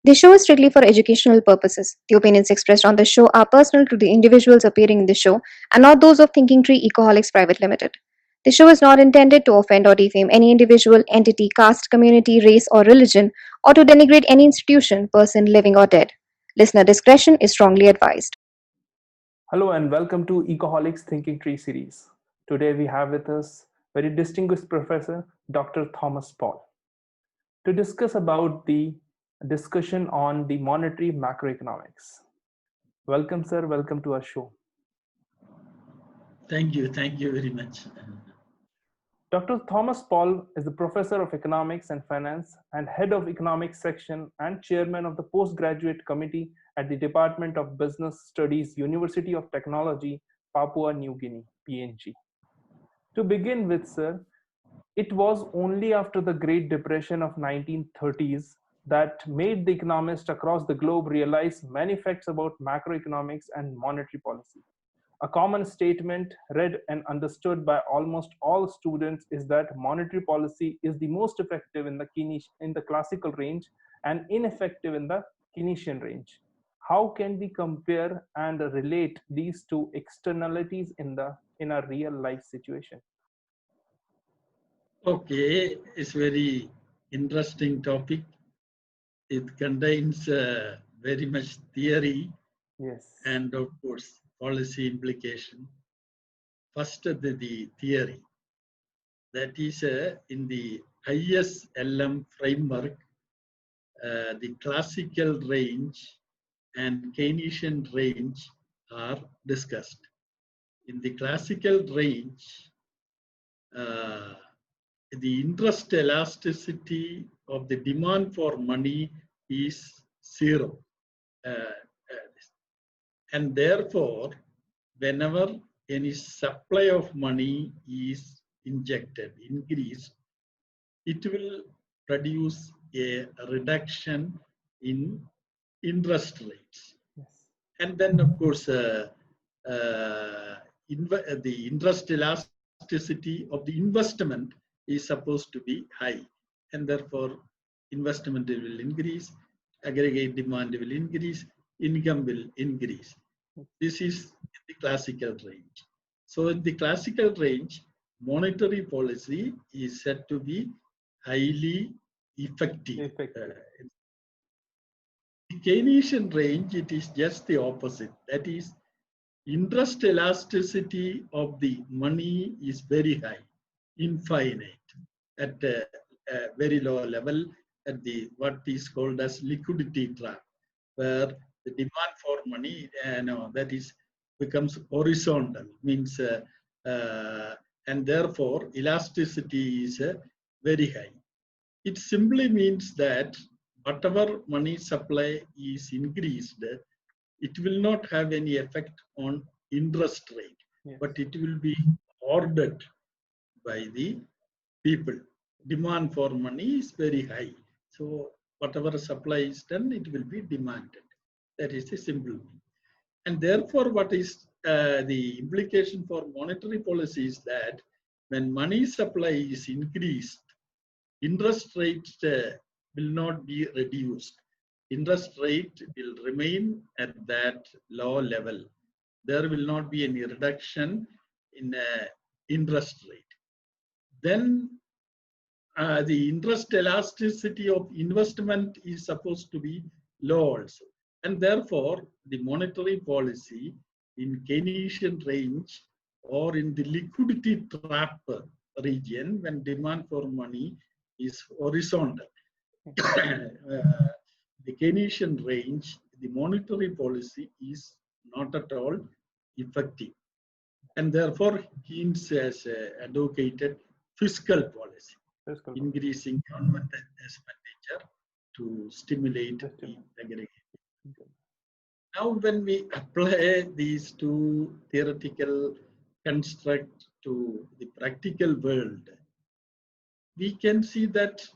This show is strictly for educational purposes. The opinions expressed on the show are personal to the individuals appearing in the show and not those of Thinking Tree Ecoholics Private Limited. The show is not intended to offend or defame any individual, entity, caste, community, race, or religion, or to denigrate any institution, person, living or dead. Listener discretion is strongly advised. Hello and welcome to Ecoholics Thinking Tree series. Today we have with us very distinguished professor Dr. Thomas Paul to discuss about the discussion on the monetary macroeconomics. Welcome sir, welcome to our show. Thank you very much. Dr. Thomas Paul is the professor of economics and finance and head of economics section and chairman of the postgraduate committee at the Department of Business Studies, University of Technology, Papua New Guinea, PNG. To begin with, sir, it was only after the Great Depression of 1930s that made the economists across the globe realize many facts about macroeconomics and monetary policy. A common statement read and understood by almost all students is that monetary policy is the most effective in the classical range and ineffective in the Keynesian range. How can we compare and relate these two externalities in a real life situation? Okay, it's very interesting topic. It contains very much theory Yes. and of course policy implication. First, the theory. That is in the ISLM framework, the classical range and Keynesian range are discussed. In the classical range, the interest elasticity of the demand for money is zero. And therefore, whenever any supply of money is injected, increased, it will produce a reduction in interest rates. Yes. And then, of course, the interest elasticity of the investment is supposed to be high, and therefore investment will increase, aggregate demand will increase, income will increase. This is the classical range. So in the classical range, monetary policy is said to be highly effective. The Keynesian range, it is just the opposite. That is, interest elasticity of the money is very high, infinite, at a very low level, at the what is called as liquidity trap, where the demand for money that is becomes horizontal, means and therefore elasticity is very high. It simply means that whatever money supply is increased, it will not have any effect on interest rate, Yes. but it will be ordered by the people. Demand for money is very high. So whatever supply is done, it will be demanded. That is the simple meaning. And therefore, what is the implication for monetary policy is that when money supply is increased, interest rate will not be reduced. Interest rate will remain at that low level. There will not be any reduction in interest rate. Then the interest elasticity of investment is supposed to be low also. And therefore, the monetary policy in Keynesian range or in the liquidity trap region, when demand for money is horizontal, the Keynesian range, the monetary policy is not at all effective. And therefore, Keynes has advocated fiscal policy, increasing government expenditure to stimulate the aggregate. Now, when we apply these two theoretical constructs to the practical world, we can see that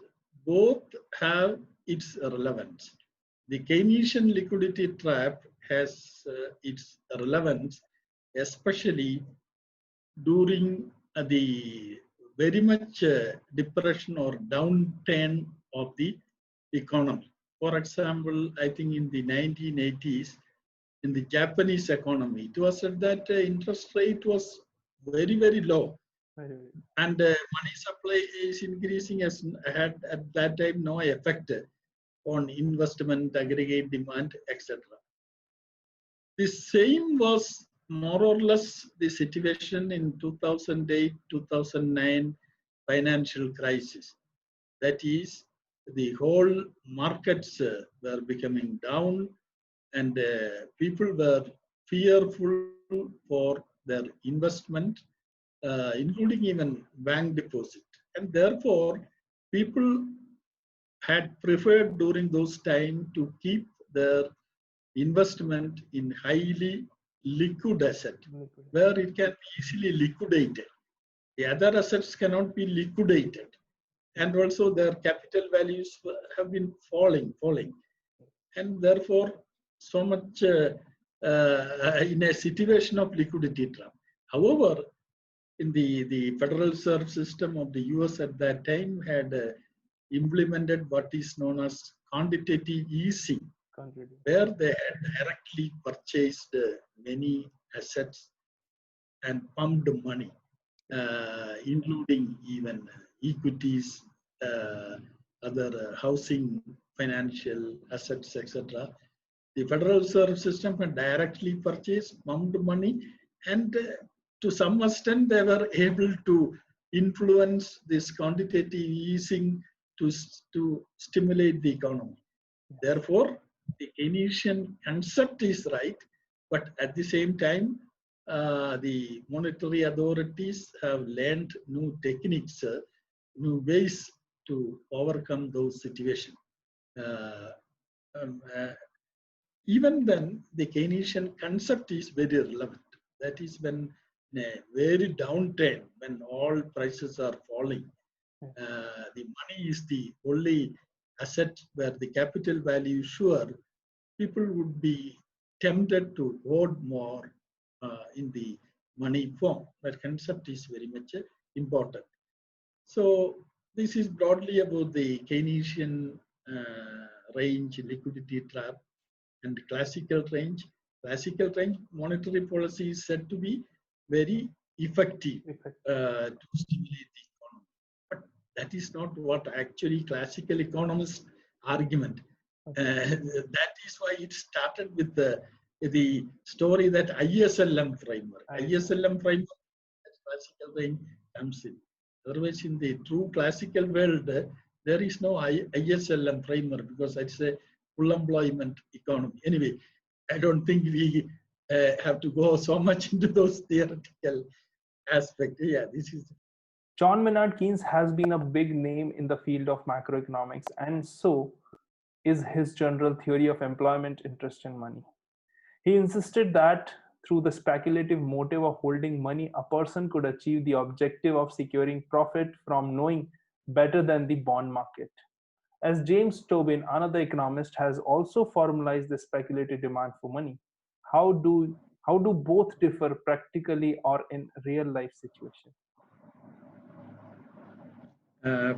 both have its relevance. The Keynesian liquidity trap has its relevance, especially during the very much depression or downturn of the economy For example, I think in the 1980s, in the Japanese economy, it was said that interest rate was very, very low. And money supply is increasing as had at that time no effect on investment, aggregate demand, etc. The same was more or less the situation in 2008, 2009 financial crisis. That is, the whole markets were becoming down and people were fearful for their investment, including even bank deposit. And therefore, people had preferred during those times to keep their investment in highly liquid asset, where it can be easily liquidated. The other assets cannot be liquidated. And also their capital values have been falling. And therefore, so much in a situation of liquidity trap. However, in the Federal Reserve System of the US at that time had implemented what is known as quantitative easing, where they had directly purchased many assets and pumped money, including even equities, other housing, financial assets, etc. The Federal Reserve System had directly purchased, pumped money, and to some extent they were able to influence this quantitative easing to stimulate the economy. Therefore, the Keynesian concept is right, but at the same time, the monetary authorities have learned new techniques, new ways to overcome those situations. Even then, the Keynesian concept is very relevant. That is when in a very downturn, when all prices are falling, the money is the only asset where the capital value is sure, people would be tempted to hold more in the money form. That concept is very much important. So this is broadly about the Keynesian range, liquidity trap, and classical range. Classical range monetary policy is said to be very effective to stimulate the economy. But that is not what actually classical economists argument. That is why it started with the story that ISLM framework. ISLM framework, classical range comes in. Otherwise, in the true classical world, there is no ISLM framework because it's a full employment economy. Anyway, I don't think we have to go so much into those theoretical aspects. Yeah, this is. John Maynard Keynes has been a big name in the field of macroeconomics, and so is his general theory of employment, interest, and money. He insisted that through the speculative motive of holding money, a person could achieve the objective of securing profit from knowing better than the bond market. As James Tobin, another economist, has also formalized the speculative demand for money. How do both differ practically or in real life situations?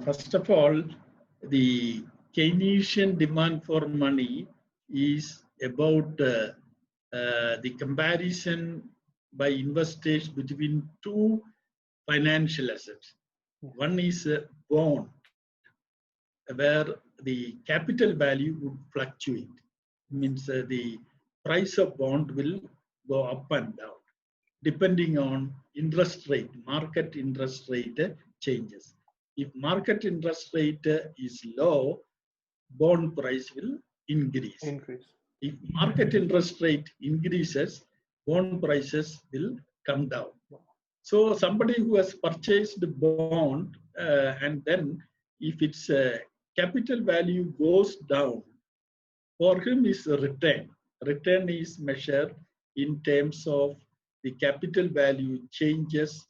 First of all, the Keynesian demand for money is about the comparison by investors between two financial assets. One is a bond, where the capital value would fluctuate. It means the price of bond will go up and down depending on interest rate, market interest rate changes. If market interest rate is low, bond price will increase. If market interest rate increases, bond prices will come down. So somebody who has purchased the bond and then if its capital value goes down, for him is a return. Return is measured in terms of the capital value changes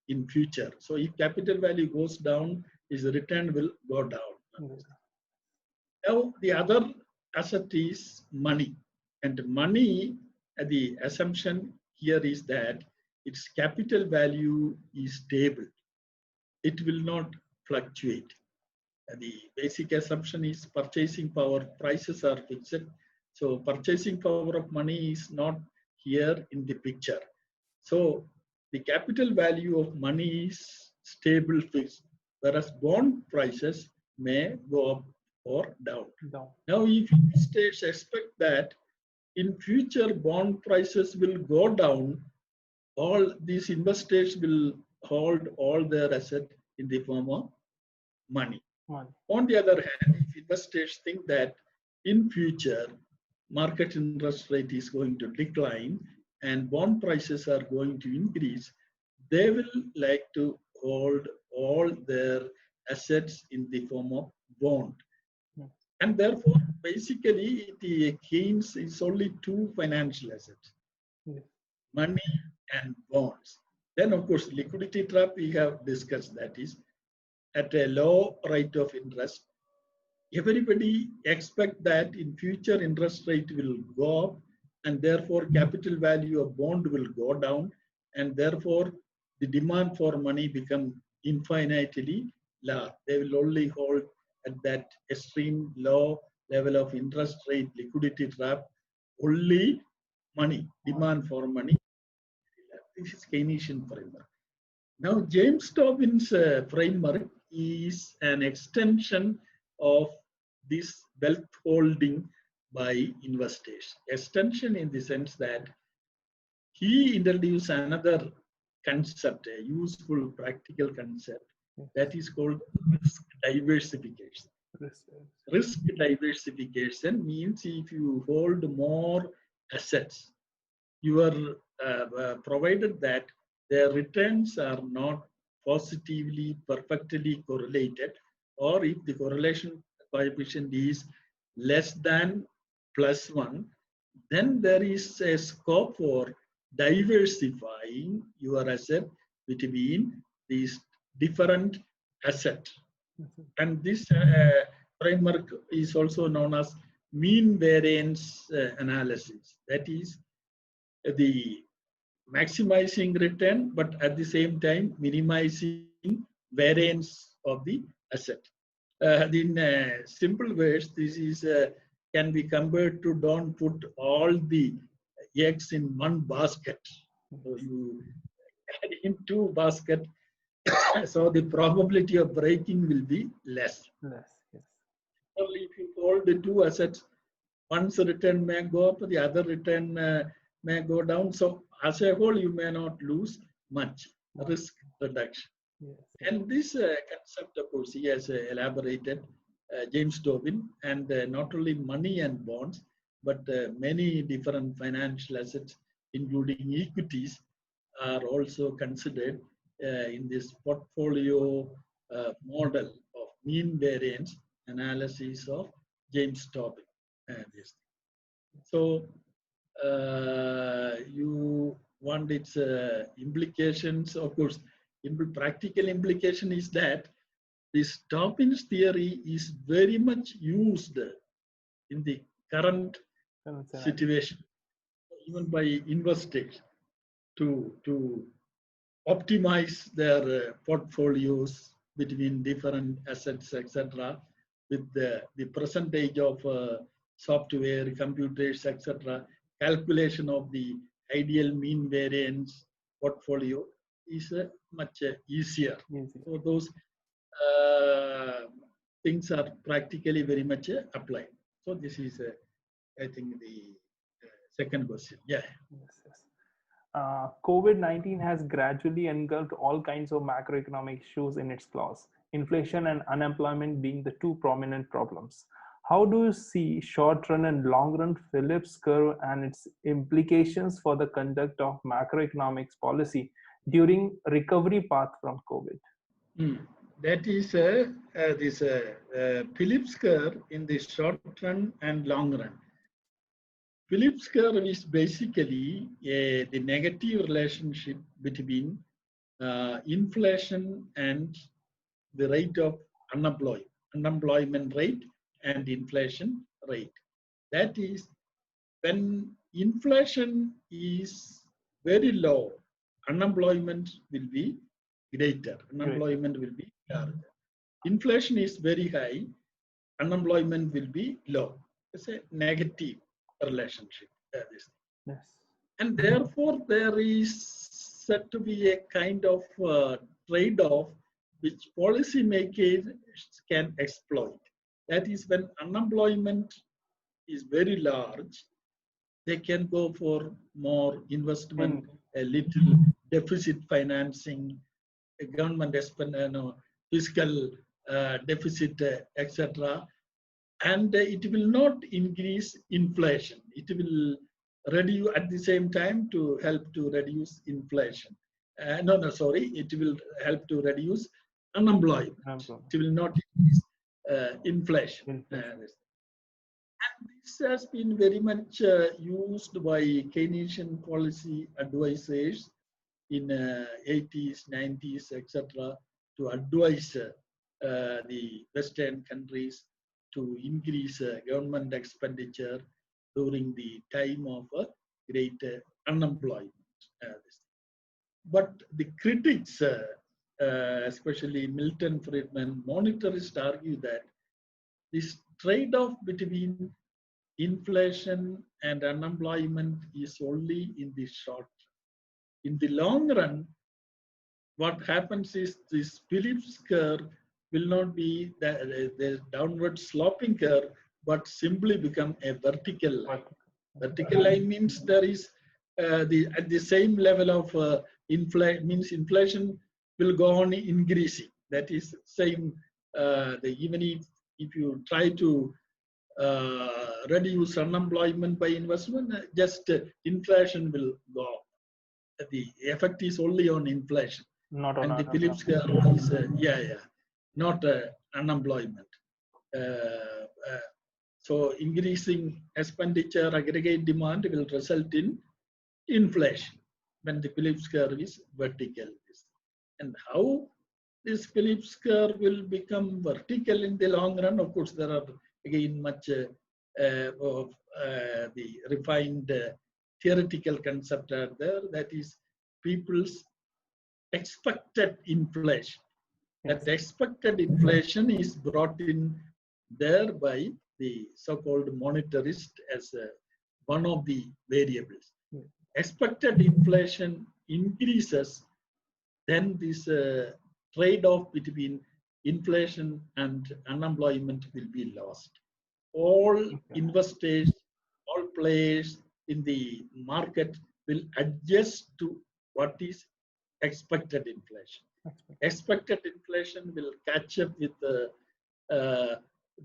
in future. So if capital value goes down, his return will go down. Now the other asset is money. And money, the assumption here is that its capital value is stable. It will not fluctuate. The basic assumption is purchasing power prices are fixed. So purchasing power of money is not here in the picture. So the capital value of money is stable fixed, whereas bond prices may go up or down. Now, if investors expect that in future bond prices will go down, all these investors will hold all their assets in the form of money. On the other hand, if investors think that in future market interest rate is going to decline and bond prices are going to increase, they will like to hold all their assets in the form of bond. And therefore, basically, the gains is only two financial assets, money and bonds. Then, of course, liquidity trap we have discussed, that is at a low rate of interest. Everybody expect that in future interest rate will go up and therefore capital value of bond will go down and therefore the demand for money become infinitely large. They will only hold at that extreme low level of interest rate liquidity trap only money, demand for money. This is Keynesian framework. Now, James Tobin's framework is an extension of this wealth holding by investors. Extension in the sense that he introduced another concept, a useful practical concept that is called risk diversification. Risk diversification means if you hold more assets, you are provided that their returns are not positively, perfectly correlated, or if the correlation coefficient is less than +1, then there is a scope for diversifying your asset between these different assets. And this framework is also known as mean variance analysis. That is the maximizing return, but at the same time minimizing variance of the asset. In simple words, this is can be compared to don't put all the eggs in one basket. So you add in two baskets, so the probability of breaking will be less. Only if you hold the two assets, one's return may go up, the other return may go down. So as a whole, you may not lose much risk reduction. And this concept, of course, he has elaborated, James Tobin, and not only money and bonds, but many different financial assets, including equities, are also considered in this portfolio model of mean variance analysis of James Tobin. So you want its implications. Of course, practical implication is that this Tobin's theory is very much used in the current situation, even by investors, to optimize their portfolios between different assets, etc., with the percentage of software, computers, etc. Calculation of the ideal mean variance portfolio is much easier. So those things are practically very much applied. So this is, I think, the second question. Yeah. COVID-19 has gradually engulfed all kinds of macroeconomic issues in its claws, inflation and unemployment being the two prominent problems. How do you see short-run and long-run Phillips curve and its implications for the conduct of macroeconomics policy during recovery path from COVID? That is this Phillips curve in the short run and long run. Phillips curve is basically the negative relationship between inflation and the rate of unemployment rate and inflation rate. That is, when inflation is very low, unemployment will be greater. Unemployment will be larger. inflation is very high, unemployment will be low. It's a negative relationship. Yes. And therefore, there is said to be a kind of trade-off which policymakers can exploit. That is, when unemployment is very large, they can go for more investment, a little deficit financing, a government fiscal deficit, etc. And it will not increase inflation. It will reduce at the same time to help to reduce inflation. It will help to reduce unemployment. It will not increase inflation. And this has been very much used by Keynesian policy advisors in 80s, 90s, etc., to advise the Western countries to increase government expenditure during the time of great unemployment. But the critics, especially Milton Friedman, monetarists, argue that this trade-off between inflation and unemployment is only in the short term. In the long run, what happens is this Phillips curve will not be the downward sloping curve, but simply become a vertical line. Vertical line means there is at the same level of inflation, means inflation will go on increasing. That is same. Even if you try to reduce unemployment by investment, just inflation will go up. The effect is only on inflation. Not on and the Phillips curve is not unemployment. So increasing expenditure, aggregate demand will result in inflation when the Phillips curve is vertical. And how this Phillips curve will become vertical in the long run? Of course, there are again much of the refined theoretical concept are there. That is people's expected inflation. That expected inflation is brought in there by the so-called monetarist as one of the variables. Expected inflation increases, then this trade-off between inflation and unemployment will be lost. All investors, all players in the market will adjust to what is expected inflation. Expected inflation will catch up with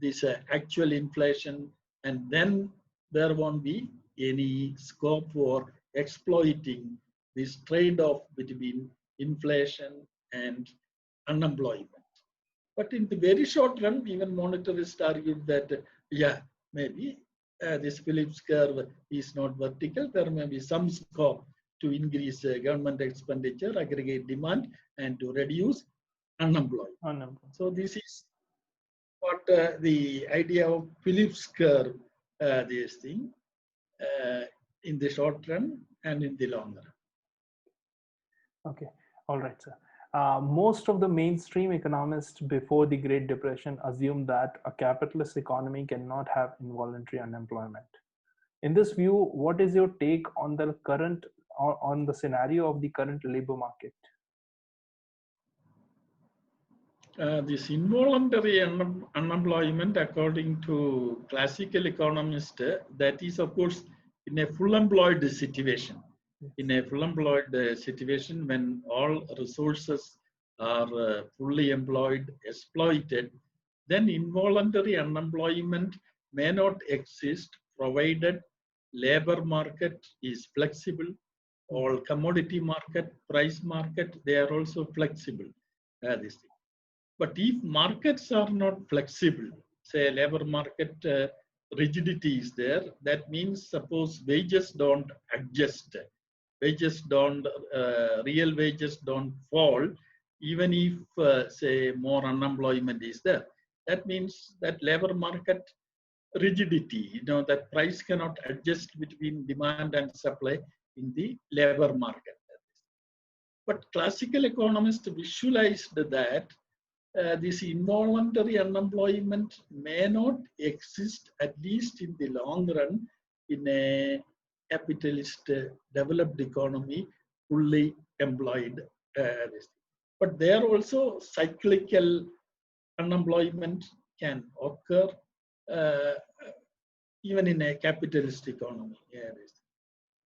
this actual inflation, and then there won't be any scope for exploiting this trade-off between inflation and unemployment. But in the very short run, even monetarists argued that, maybe this Phillips curve is not vertical. There may be some scope to increase government expenditure, aggregate demand, and to reduce unemployment. So this is what the idea of Phillips curve, this thing, in the short run and in the long run. Okay, all right, sir. Most of the mainstream economists before the Great Depression assumed that a capitalist economy cannot have involuntary unemployment. In this view, what is your take on the current, or on the scenario of the current labor market? This involuntary unemployment, according to classical economists, that is, of course, in a full employed situation. In a full employed situation, when all resources are fully employed, exploited, then involuntary unemployment may not exist, provided labor market is flexible. All commodity market, price market, they are also flexible. But if markets are not flexible, say labor market rigidity is there, that means suppose wages don't adjust, wages don't, real wages don't fall, even if say more unemployment is there. That means that labor market rigidity, that price cannot adjust between demand and supply in the labor market. But classical economists visualized that this involuntary unemployment may not exist, at least in the long run, in a capitalist developed economy, fully employed. But there also cyclical unemployment can occur uh, even in a capitalist economy.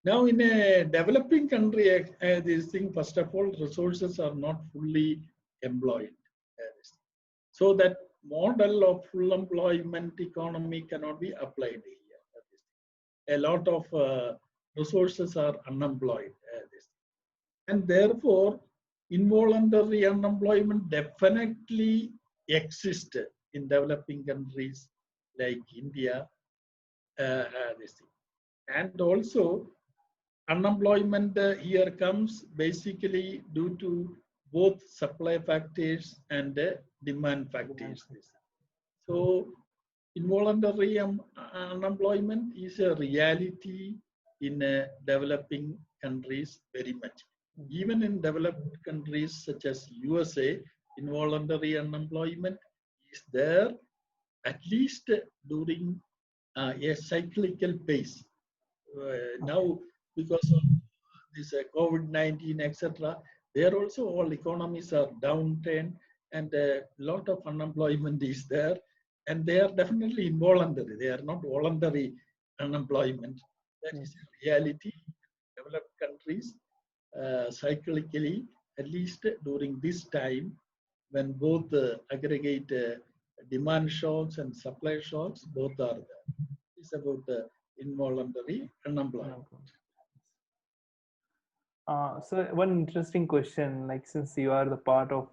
Now, in a developing country, this thing, first of all, resources are not fully employed. So that model of full employment economy cannot be applied here. A lot of resources are unemployed. And therefore, involuntary unemployment definitely exists in developing countries like India. And also, unemployment here comes basically due to both supply factors and demand factors. So involuntary unemployment is a reality in developing countries very much. Even in developed countries such as USA, involuntary unemployment is there at least during a cyclical pace. Now, because of this COVID-19, etc., there also all economies are downturn and a lot of unemployment is there. And they are definitely involuntary. They are not voluntary unemployment. That is a reality in developed countries, cyclically, at least during this time, when both aggregate demand shocks and supply shocks, both are there. It's about involuntary unemployment. So one interesting question, like since you are the part of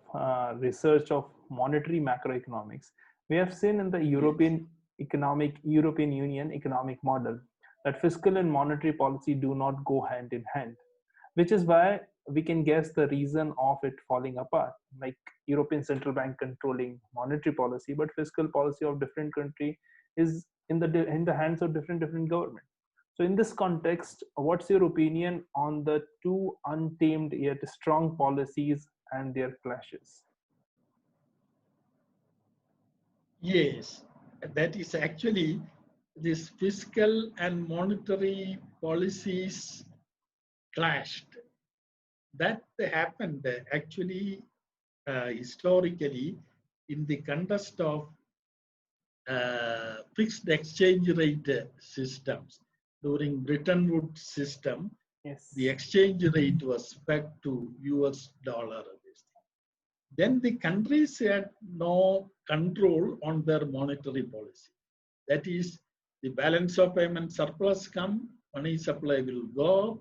research of monetary macroeconomics, we have seen in the European Union economic model that fiscal and monetary policy do not go hand in hand, which is why we can guess the reason of it falling apart, like European Central Bank controlling monetary policy, but fiscal policy of different country is in the hands of different government. So in this context, what's your opinion on the two untamed yet strong policies and their clashes? Yes, that is actually this fiscal and monetary policies clashed. That happened actually historically in the context of fixed exchange rate systems. During Bretton Woods system, Yes. the exchange rate was pegged to US dollar. Then the countries had no control on their monetary policy. That is, the balance of payment surplus come, money supply will go up,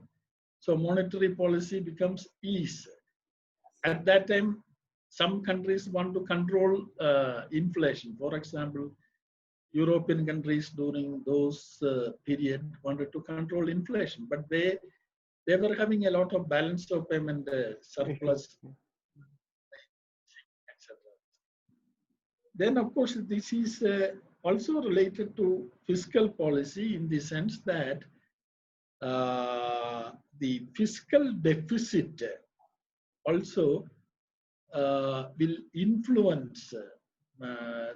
so monetary policy becomes ease. At that time, some countries want to control inflation. For example, European countries during those period wanted to control inflation, but they were having a lot of balance of payment surplus, etc. Then, of course, this is also related to fiscal policy in the sense that the fiscal deficit also will influence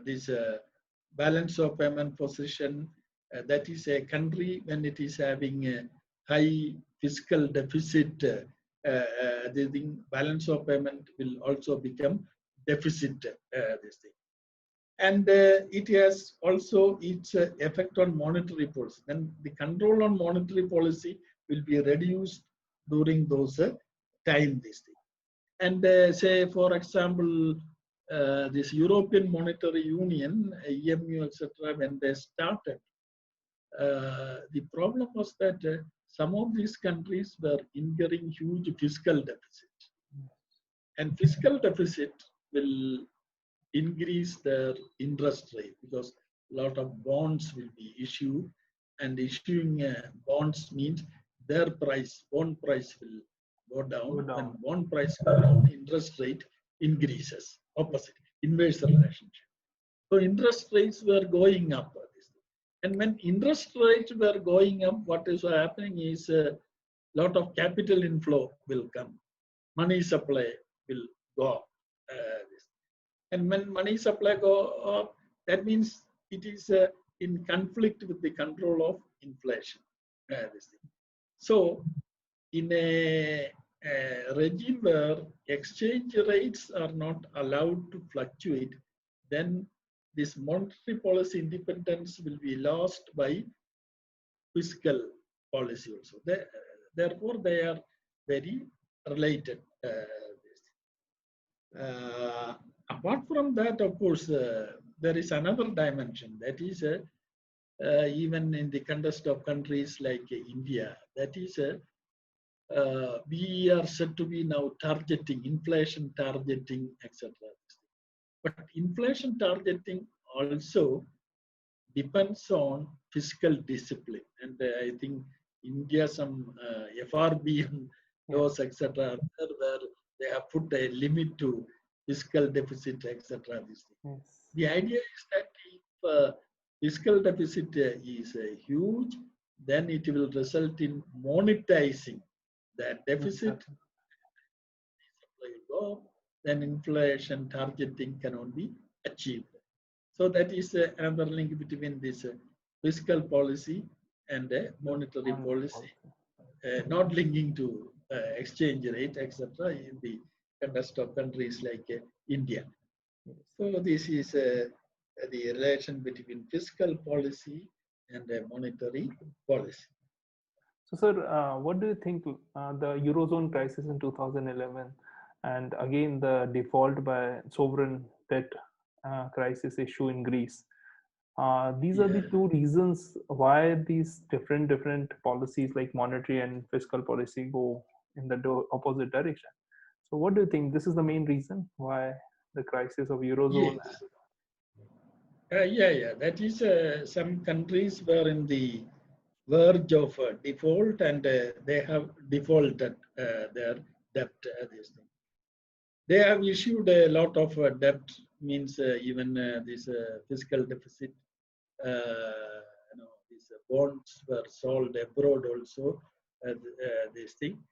this balance of payment position. That is a country when it is having a high fiscal deficit, the balance of payment will also become deficit. This thing. And it has also its effect on monetary policy. Then the control on monetary policy will be reduced during those time. This thing. And say, for example, this European Monetary Union, EMU, etc., when they started, the problem was that some of these countries were incurring huge fiscal deficit. And fiscal deficit will increase their interest rate because a lot of bonds will be issued, and issuing bonds means their price, bond price will go down. When bond price goes down, interest rate increases. Opposite, inverse relationship. So interest rates were going up. And when interest rates were going up, what is happening is a lot of capital inflow will come. Money supply will go up. And when money supply go up, that means it is in conflict with the control of inflation. This thing. So in a regime where exchange rates are not allowed to fluctuate, then this monetary policy independence will be lost by fiscal policy also. Therefore, they are very related. Apart from that, of course, there is another dimension. That is, even in the context of countries like India, that is, we are said to be now targeting, inflation targeting, etc. But inflation targeting also depends on fiscal discipline. And I think India, some FRB laws, etc., where they have put a limit to fiscal deficit, etc. Yes. The idea is that if fiscal deficit is huge, then it will result in monetizing that deficit. Then inflation targeting cannot be achieved. So that is another link between this fiscal policy and monetary policy, not linking to exchange rate, etc. in the context of countries like India. So this is the relation between fiscal policy and monetary policy. So, sir, what do you think the Eurozone crisis in 2011 and again the default by sovereign debt crisis issue in Greece? These are the two reasons why these different policies like monetary and fiscal policy go in the opposite direction. So what do you think? This is the main reason why the crisis of Eurozone? Yes. That is, some countries were in the verge of default, and they have defaulted their debt. They have issued a lot of debt, means even this fiscal deficit. These bonds were sold abroad also. This thing,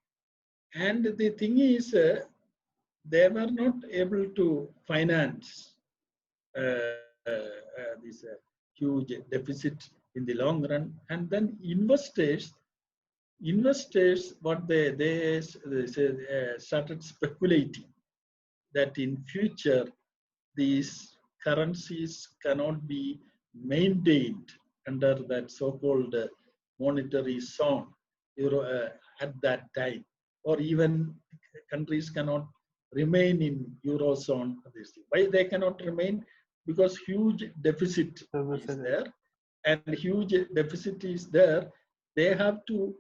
and the thing is, they were not able to finance this huge deficit in the long run, and then investors what they started speculating that in future these currencies cannot be maintained under that so-called monetary zone at that time, or even countries cannot remain in Eurozone. Why they cannot remain? Because huge deficit is there, and huge deficit is there. They have to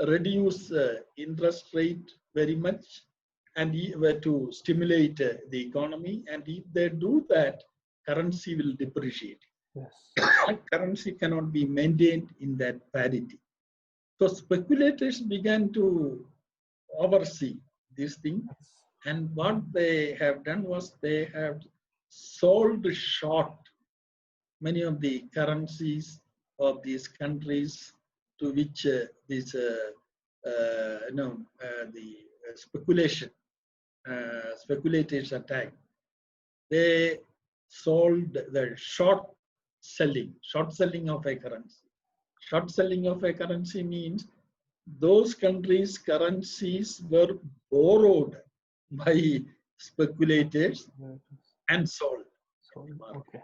reduce interest rate very much, and to stimulate the economy. And if they do that, currency will depreciate. Yes. Currency cannot be maintained in that parity. So speculators began to oversee this thing, and what they have done was they have sold short many of the currencies of these countries to which the speculators attack. They sold the short selling of a currency. Short selling of a currency means those countries' currencies were borrowed by speculators and sold. Okay.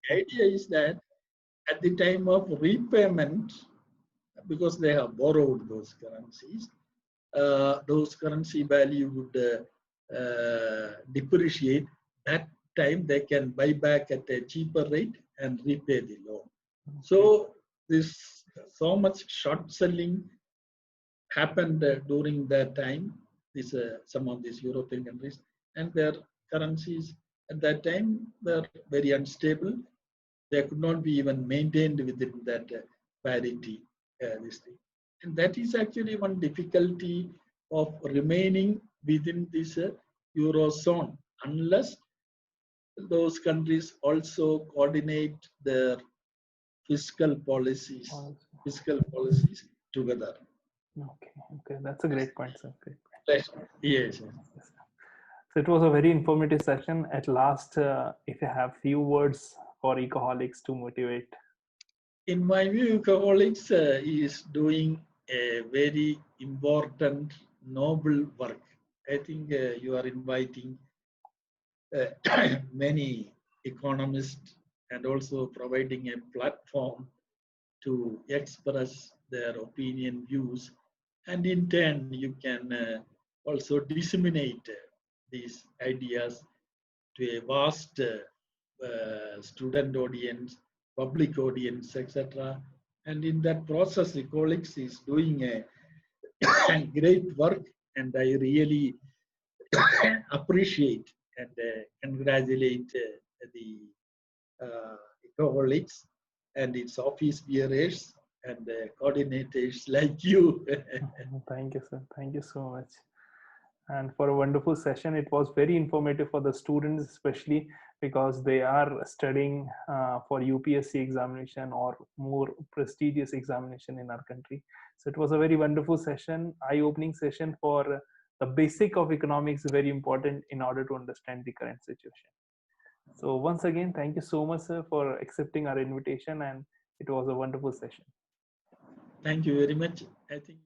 The idea is that at the time of repayment, because they have borrowed those currencies, those currency value would depreciate. That time they can buy back at a cheaper rate and repay the loan. Okay. So this so much short selling happened during that time. Some of these European countries, and their currencies at that time were very unstable. They could not be even maintained within that parity. And that is actually one difficulty of remaining within this Eurozone, unless those countries also coordinate their fiscal policies together. Okay, that's a great point, sir. Great point. Yes. So it was a very informative session. At last, if you have few words for Ecoholics to motivate. In my view, Ecoholics is doing a very important, noble work. I think you are inviting many economists and also providing a platform to express their opinion, views, and in turn, you can also disseminate these ideas to a vast student audience, public audience, etc. And in that process, Ecoholics is doing a great work, and I really appreciate and congratulate the Ecoholics and its office bearers and coordinators like you. Thank you, sir. Thank you so much. And for a wonderful session. It was very informative for the students, especially because they are studying for UPSC examination or more prestigious examination in our country. So it was a very wonderful session, eye-opening session for the basic of economics, very important in order to understand the current situation. So once again, thank you so much, sir, for accepting our invitation, and it was a wonderful session. Thank you very much. I think